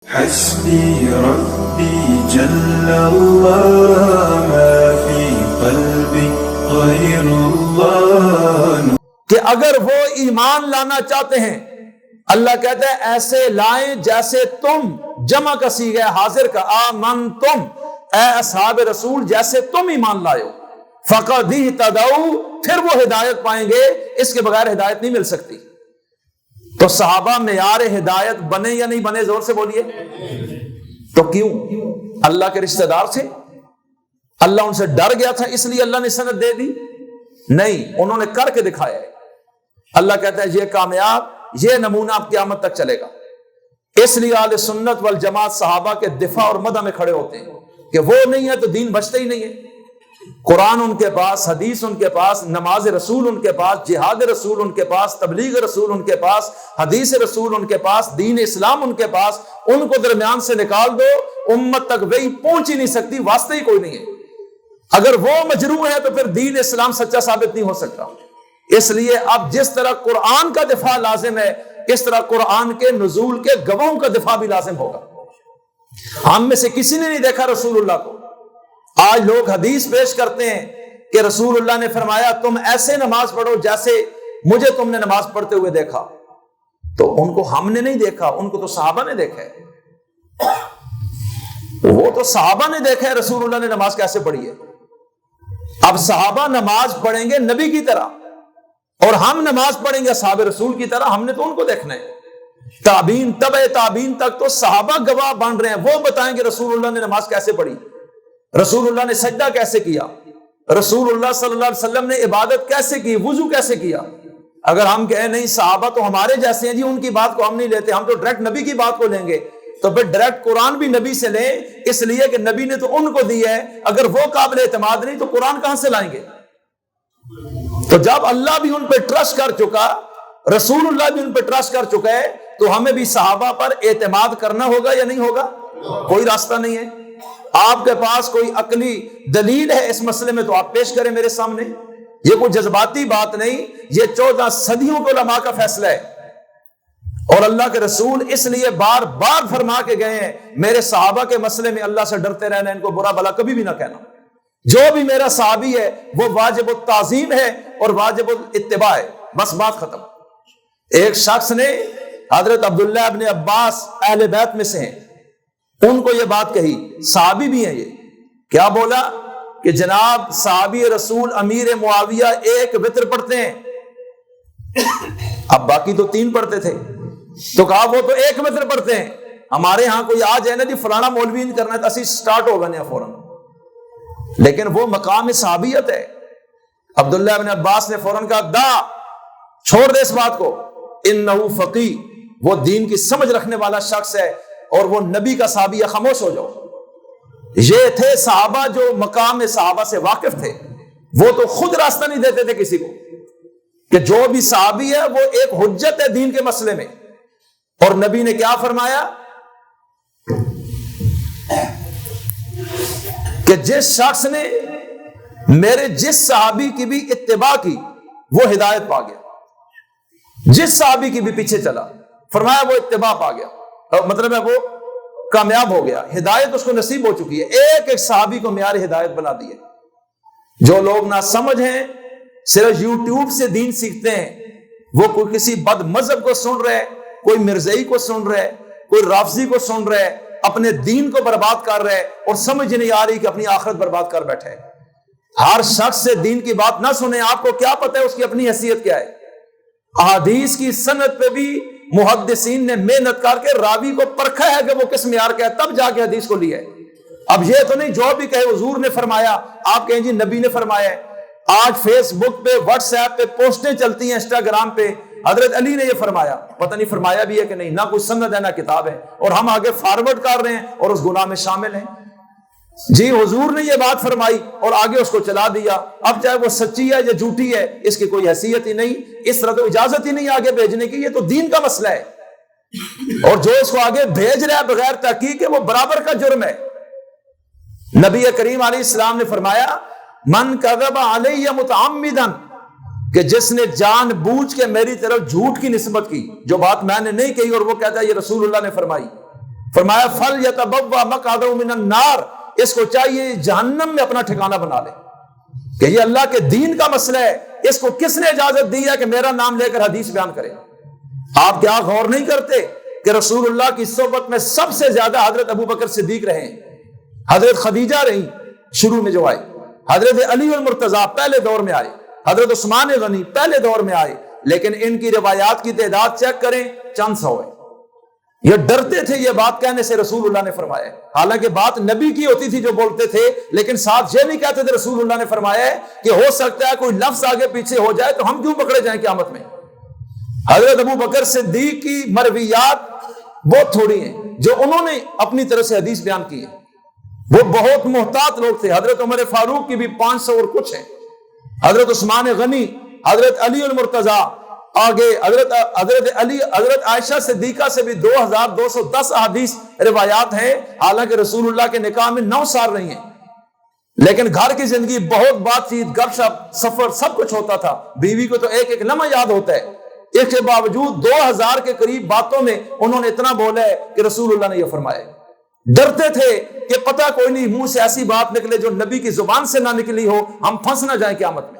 حسبي ربي جل الله ما في قلبي غير الله. کہ اگر وہ ایمان لانا چاہتے ہیں، اللہ کہتا ہے ایسے لائیں جیسے تم، جمع کا صیغہ ہے حاضر کا، آمنتم، اے اصحاب رسول جیسے تم ایمان لائے ہو، فقد اہتدوا، پھر وہ ہدایت پائیں گے، اس کے بغیر ہدایت نہیں مل سکتی. تو صحابہ معیار ہدایت بنے یا نہیں بنے؟ زور سے بولیے. تو کیوں؟ اللہ کے رشتہ دار تھے، اللہ ان سے ڈر گیا تھا اس لیے اللہ نے سند دے دی؟ نہیں، انہوں نے کر کے دکھایا ہے. اللہ کہتا ہے یہ کامیاب، یہ نمونہ اب قیامت تک چلے گا. اس لیے اہل سنت والجماعت صحابہ کے دفاع اور مدح میں کھڑے ہوتے ہیں کہ وہ نہیں ہے تو دین بچتا ہی نہیں ہے. قرآن ان کے پاس، حدیث ان کے پاس، نماز رسول ان کے پاس، جہاد رسول ان کے پاس، تبلیغ رسول ان کے پاس، حدیث رسول ان کے پاس، دین اسلام ان کے پاس. ان کو درمیان سے نکال دو، امت تک وہی پہنچ ہی نہیں سکتی، واسطے ہی کوئی نہیں ہے. اگر وہ مجروح ہے تو پھر دین اسلام سچا ثابت نہیں ہو سکتا. اس لیے اب جس طرح قرآن کا دفاع لازم ہے، اس طرح قرآن کے نزول کے گواہوں کا دفاع بھی لازم ہوگا. ہم میں سے کسی نے نہیں دیکھا رسول اللہ کو. آج لوگ حدیث پیش کرتے ہیں کہ رسول اللہ نے فرمایا تم ایسے نماز پڑھو جیسے مجھے تم نے نماز پڑھتے ہوئے دیکھا. تو ان کو ہم نے نہیں دیکھا، ان کو تو صحابہ نے دیکھا ہے. وہ تو صحابہ نے دیکھا ہے رسول اللہ نے نماز کیسے پڑھی ہے. اب صحابہ نماز پڑھیں گے نبی کی طرح اور ہم نماز پڑھیں گے صحابہ رسول کی طرح. ہم نے تو ان کو دیکھنا ہے. تابعین، تبع تابعین تک تو صحابہ گواہ بن رہے ہیں، وہ بتائیں گے رسول اللہ نے نماز کیسے پڑھی، رسول اللہ نے سجدہ کیسے کیا، رسول اللہ صلی اللہ علیہ وسلم نے عبادت کیسے کی، وضو کیسے کیا. اگر ہم کہیں نہیں صحابہ تو ہمارے جیسے ہیں جی، ان کی بات کو ہم نہیں لیتے، ہم تو ڈائریکٹ نبی کی بات کو لیں گے، تو پھر ڈائریکٹ قرآن بھی نبی سے لیں، اس لیے کہ نبی نے تو ان کو دی ہے. اگر وہ قابل اعتماد نہیں تو قرآن کہاں سے لائیں گے؟ تو جب اللہ بھی ان پہ ٹرسٹ کر چکا، رسول اللہ بھی ان پہ ٹرسٹ کر چکا ہے، تو ہمیں بھی صحابہ پر اعتماد کرنا ہوگا یا نہیں ہوگا؟ کوئی راستہ نہیں ہے. آپ کے پاس کوئی عقلی دلیل ہے اس مسئلے میں تو آپ پیش کریں میرے سامنے. یہ کوئی جذباتی بات نہیں، یہ 14 صدیوں کے علماء کا فیصلہ ہے. اور اللہ کے رسول اس لیے بار بار فرما کے گئے ہیں میرے صحابہ کے مسئلے میں اللہ سے ڈرتے رہنا، ان کو برا بھلا کبھی بھی نہ کہنا. جو بھی میرا صحابی ہے وہ واجب التعظیم ہے اور واجب الاتباع ہے، بس بات ختم. ایک شخص نے حضرت عبداللہ ابن عباس اہل بیت میں سے ہیں، ان کو یہ بات کہی، صحابی بھی ہیں یہ. کیا بولا کہ جناب صحابی رسول امیر معاویہ ایک وتر پڑھتے ہیں. اب باقی تو 3 پڑھتے تھے، تو کہا وہ تو ایک وتر پڑھتے ہیں. ہمارے ہاں کوئی آ جائے نا جی فلانا مولوی نہیں کرنا ہے تو اسی سٹارٹ ہوگا نا فوراً. لیکن وہ مقام صحابیت ہے. عبداللہ ابن عباس نے فوراً کہا دا، چھوڑ دے اس بات کو، انہو فقیہ، وہ دین کی سمجھ رکھنے والا شخص ہے اور وہ نبی کا صحابی ہے، خاموش ہو جاؤ. یہ تھے صحابہ جو مقام صحابہ سے واقف تھے. وہ تو خود راستہ نہیں دیتے تھے کسی کو کہ جو بھی صحابی ہے وہ ایک حجت ہے دین کے مسئلے میں. اور نبی نے کیا فرمایا کہ جس شخص نے میرے جس صحابی کی بھی اتباع کی وہ ہدایت پا گیا. جس صحابی کی بھی پیچھے چلا، فرمایا وہ اتباع پا گیا، مطلب ہے وہ کامیاب ہو گیا، ہدایت اس کو نصیب ہو چکی ہے. ایک ایک صحابی کو معیار ہدایت بنا دی ہے. جو لوگ نہ سمجھ ہیں، صرف یوٹیوب سے دین سیکھتے ہیں، وہ کوئی کسی بد مذہب کو سن رہے، کوئی مرزائی کو سن رہے، کوئی رافضی کو سن رہے، اپنے دین کو برباد کر رہے اور سمجھ نہیں آ رہی کہ اپنی آخرت برباد کر بیٹھے. ہر شخص سے دین کی بات نہ سنیں، آپ کو کیا پتہ ہے اس کی اپنی حیثیت کیا ہے. احادیث کی سند پہ بھی محدثین نے محنت کر کے راوی کو پرکھا ہے کہ وہ کس معیار کا ہے، تب جا کے حدیث کو لیا ہے. اب یہ تو نہیں جو بھی کہے حضور نے فرمایا، آپ کہیں جی نبی نے فرمایا ہے. آج فیس بک پہ، واٹس ایپ پہ پوسٹیں چلتی ہیں، انسٹاگرام پہ حضرت علی نے یہ فرمایا، پتہ نہیں فرمایا بھی ہے کہ نہیں، نہ کوئی سند ہے نہ کتاب ہے، اور ہم آگے فارورڈ کر رہے ہیں اور اس گناہ میں شامل ہیں. جی حضور نے یہ بات فرمائی اور آگے اس کو چلا دیا. اب چاہے وہ سچی ہے یا جھوٹی ہے اس کی کوئی حیثیت ہی نہیں، اس طرح تو اجازت ہی نہیں آگے بھیجنے کی. یہ تو دین کا مسئلہ ہے اور جو اس کو آگے بھیج رہا ہے بغیر تحقیق وہ برابر کا جرم ہے. نبی کریم علیہ السلام نے فرمایا من کذب علی متعمدا، کہ جس نے جان بوجھ کے میری طرف جھوٹ کی نسبت کی، جو بات میں نے نہیں کہی اور وہ کہتا ہے یہ رسول اللہ نے فرمائی، فرمایا فل یتبوا مقعدہ من النار، اس کو چاہیے جہنم میں اپنا ٹھکانہ بنا لے کہ یہ اللہ کے دین کا مسئلہ ہے، اس کو کس نے اجازت دی ہے کہ میرا نام لے کر حدیث بیان کرے؟ آپ کیا غور نہیں کرتے کہ رسول اللہ کی صحبت میں سب سے زیادہ حضرت ابو بکر صدیق رہے ہیں، حضرت خدیجہ رہی شروع میں جو آئے، حضرت علی المرتضیٰ پہلے دور میں آئے، حضرت عثمان غنی پہلے دور میں آئے، لیکن ان کی روایات کی تعداد چیک کریں چند سو ہے۔ یہ ڈرتے تھے یہ بات کہنے سے، رسول اللہ نے فرمایا ہے، حالانکہ بات نبی کی ہوتی تھی جو بولتے تھے، لیکن ساتھ یہ نہیں کہتے تھے رسول اللہ نے فرمایا ہے کہ ہو سکتا ہے کوئی لفظ آگے پیچھے ہو جائے تو ہم کیوں پکڑے جائیں قیامت میں۔ حضرت ابو بکر صدیق کی مرویات بہت تھوڑی ہیں جو انہوں نے اپنی طرف سے حدیث بیان کی ہے، وہ بہت محتاط لوگ تھے۔ حضرت عمر فاروق کی بھی 500 اور کچھ ہیں، حضرت عثمان غنی، حضرت علی المرتضیٰ، آگے حضرت عائشہ صدیقہ سے بھی 2210 احادیث روایات ہیں، حالانکہ رسول اللہ کے نکاح میں 9 سال رہی ہیں، لیکن گھر کی زندگی بہت بات چیت، گپ شپ، سفر، سب کچھ ہوتا تھا۔ بیوی کو تو ایک ایک لمحہ یاد ہوتا ہے، اس کے باوجود 2000 کے قریب باتوں میں انہوں نے اتنا بولا ہے کہ رسول اللہ نے یہ فرمایا۔ ڈرتے تھے کہ پتہ کوئی نہیں منہ سے ایسی بات نکلے جو نبی کی زبان سے نہ نکلی ہو، ہم پھنس نہ جائیں قیامت میں۔